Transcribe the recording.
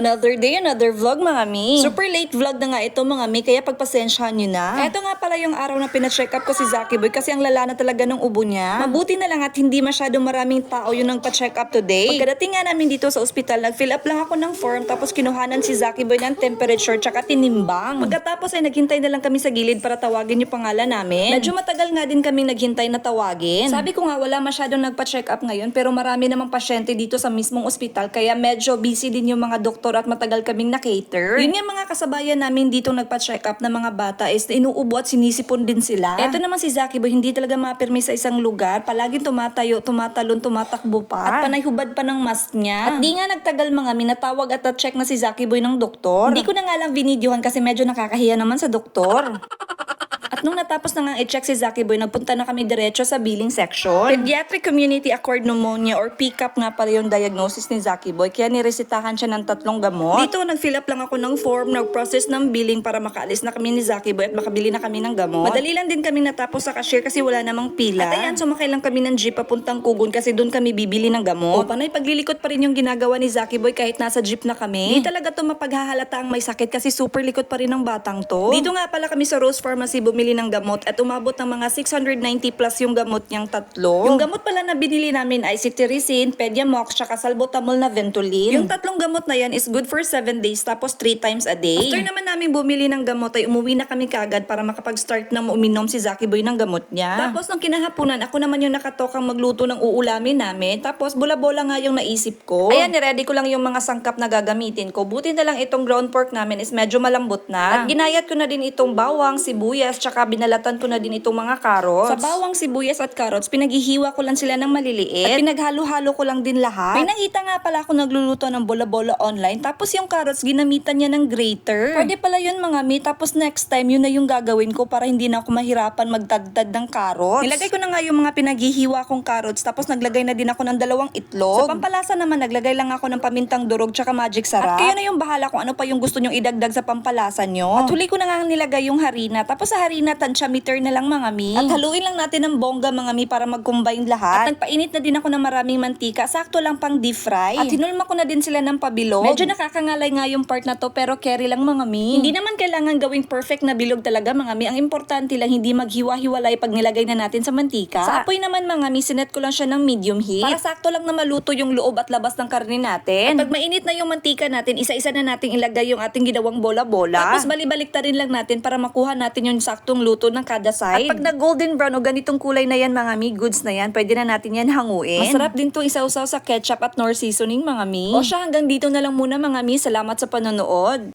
Another day, another vlog mga mi. Super late vlog na nga ito mga mi, kaya pagpasensyahan nyo na. Ito nga pala yung araw na pina-check up ko si Zaki Boy kasi ang lala na talaga ng ubo niya. Mabuti na lang at hindi masyadong maraming tao yung nagpa-check up today. Pagkadating nga namin dito sa ospital, nag-fill up lang ako ng form tapos kinuhanan si Zaki Boy ng temperature tsaka tinimbang. Pagkatapos ay naghintay na lang kami sa gilid para tawagin yung pangalan namin. Medyo matagal nga din kami naghintay na tawagin. Sabi ko nga wala masyadong nagpa-check up ngayon pero marami namang pasyente dito sa mismong ospital kaya medyo busy din yung mga doktor at matagal kaming na-cater. Yun yung mga kasabayan namin dito nagpa-check up na mga bata is inuubo at sinisipon din sila. Eto naman si Zaki Boy, hindi talaga mapirmi sa isang lugar. Palaging tumatayo, tumatalon, tumatakbo pa. At panay hubad pa ng mask niya. At di nga nagtagal mga minatawag at na-check na si Zaki Boy ng doktor. Hindi ko na nga lang binidyohan kasi medyo nakakahiya naman sa doktor. At nung natapos na nga i-check si Zaki Boy, nagpunta na kami diretso sa billing section. Pediatric Community Acquired Pneumonia or PCAP nga pala yung diagnosis ni Zaki Boy, kaya niresitahan siya ng 3 gamot. Dito, nag-fill up lang ako ng form, nag-process ng billing para makaalis na kami ni Zaki Boy at makabili na kami ng gamot. Madali lang din kami natapos sa cashier kasi wala namang pila. At ayan, sumakay lang kami ng jeep papuntang Kugon kasi doon kami bibili ng gamot. O, panay paglilikot pa rin yung ginagawa ni Zaki Boy kahit nasa jeep na kami. Di talaga to mapaghahalata ang may sakit kasi super likot pa rin ng batang to. Dito nga pala kami sa Rose Pharmacy bumili ng gamot at umabot ng mga 690 plus yung gamot niyang 3. Yung gamot pala na binili namin ay Cetirizine, Pediamox, tsaka Salbutamol na Ventolin. Yung 3 gamot na yan is good for 7 days tapos 3 times a day. After naman namin bumili ng gamot ay umuwi na kami kagad para makapag-start na uminom si Zaki Boy ng gamot niya. Tapos nung kinahapunan, ako naman yung nakatokang magluto ng uulamin namin. Tapos bola-bola nga yung naisip ko. Ayan, niready ko lang yung mga sangkap na gagamitin ko. Buti na lang itong ground pork namin is medyo malambot na. At ginayat ko na din itong bawang, sibuyas, tsaka binalatan ko na din itong mga carrots. Sa bawang, sibuyas at carrots, pinaghihiwa ko lang sila ng maliliit. At pinaghalo-halo ko lang din lahat. May nakita nga pala ako nagluluto ng bola-bola online. Tapos yung carrots, ginamitan niya ng grater. Pwede pala yun mga mi. Tapos next time, yun na yung gagawin ko para hindi na ako mahirapan magdagdag ng carrots. Nilagay ko na nga yung mga pinaghihiwa kong carrots. Tapos naglagay na din ako ng 2 itlog. Sa pampalasa naman, naglagay lang ako ng pamintang durog tsaka magic sarap. At kayo na yung bahala kung ano pa yung gusto nyong idagdag sa pampalasa nyo. At huli ko na nga nilagay yung harina. Tapos sa harina, tansya meter na lang mga mi. At haluin lang natin ng bongga mga mi para mag-combine lahat. At nagpainit na din ako ng maraming mantika. Sakto lang pang deep fry. At hinulma ko na din sila ng pabilog. Medyo nakakangalay nga yung part na to pero carry lang mga mi. Hindi naman kailangan gawing perfect na bilog talaga mga mi. Ang importante lang hindi maghiwa-hiwalay pag nilagay na natin sa mantika. Sa apoy naman mga mi, sinet ko lang siya ng medium heat. Para sakto lang na maluto yung loob at labas ng karne natin. At pag mainit na yung mantika natin, isa-isa na natin ilagay yung ating ginawang bola-bola. Tapos balibalik ta rin lang natin para makuha natin yung saktong luto ng kada side. At pag na-golden brown o ganitong kulay na yan mga mi, goods na yan, pwede na natin yan hanguin. Masarap din to isawsaw sa ketchup at nor seasoning mga mi. O siya, hanggang dito na lang muna mga mi. Salamat sa panonood.